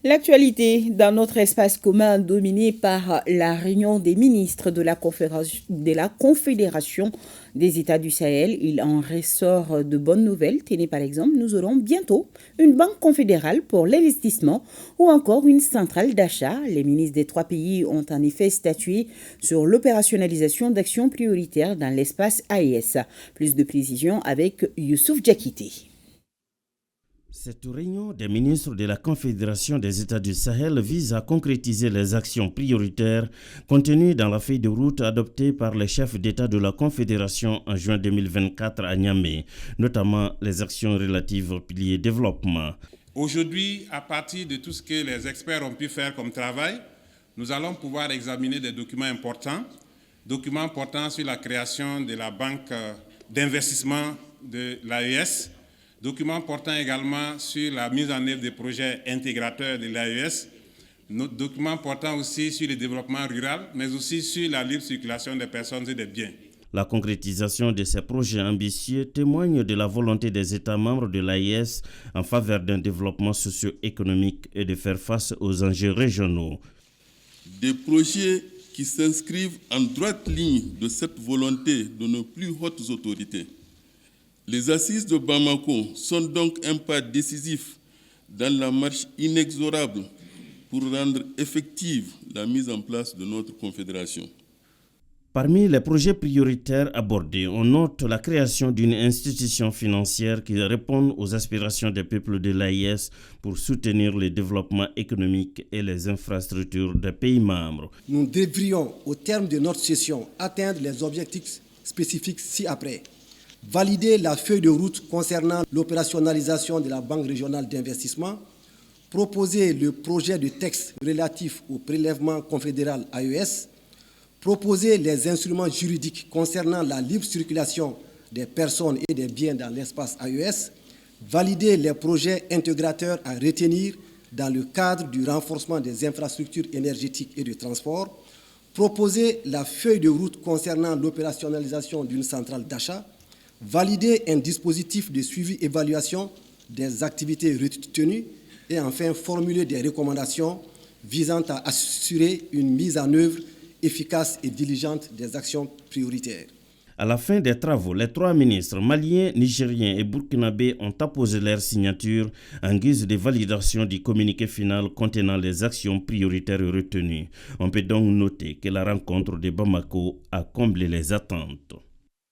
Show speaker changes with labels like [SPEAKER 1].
[SPEAKER 1] L'actualité dans notre espace commun dominé par la réunion des ministres de la Confédération des États du Sahel, il en ressort de bonnes nouvelles. Tenez par exemple, nous aurons bientôt une banque confédérale pour l'investissement ou encore une centrale d'achat. Les ministres des trois pays ont en effet statué sur l'opérationnalisation d'actions prioritaires dans l'espace AES. Plus de précisions avec Youssouf Diakité.
[SPEAKER 2] Cette réunion des ministres de la Confédération des États du Sahel vise à concrétiser les actions prioritaires contenues dans la feuille de route adoptée par les chefs d'État de la Confédération en juin 2024 à Niamey, notamment les actions relatives au pilier développement.
[SPEAKER 3] Aujourd'hui, à partir de tout ce que les experts ont pu faire comme travail, nous allons pouvoir examiner des documents portant sur la création de la banque d'investissement de l'AES, documents portant également sur la mise en œuvre des projets intégrateurs de l'AES, documents portant aussi sur le développement rural, mais aussi sur la libre circulation des personnes et des biens.
[SPEAKER 2] La concrétisation de ces projets ambitieux témoigne de la volonté des États membres de l'AES en faveur d'un développement socio-économique et de faire face aux enjeux régionaux.
[SPEAKER 4] Des projets qui s'inscrivent en droite ligne de cette volonté de nos plus hautes autorités. Les assises de Bamako sont donc un pas décisif dans la marche inexorable pour rendre effective la mise en place de notre confédération.
[SPEAKER 2] Parmi les projets prioritaires abordés, on note la création d'une institution financière qui réponde aux aspirations des peuples de l'AES pour soutenir le développement économique et les infrastructures des pays membres.
[SPEAKER 5] Nous devrions, au terme de notre session, atteindre les objectifs spécifiques ci-après. Valider la feuille de route concernant l'opérationnalisation de la Banque régionale d'investissement, proposer le projet de texte relatif au prélèvement confédéral AES, proposer les instruments juridiques concernant la libre circulation des personnes et des biens dans l'espace AES, valider les projets intégrateurs à retenir dans le cadre du renforcement des infrastructures énergétiques et de transport, proposer la feuille de route concernant l'opérationnalisation d'une centrale d'achat, valider un dispositif de suivi-évaluation des activités retenues et enfin formuler des recommandations visant à assurer une mise en œuvre efficace et diligente des actions prioritaires.
[SPEAKER 2] À la fin des travaux, les trois ministres maliens, nigériens et burkinabés ont apposé leur signature en guise de validation du communiqué final contenant les actions prioritaires retenues. On peut donc noter que la rencontre de Bamako a comblé les attentes.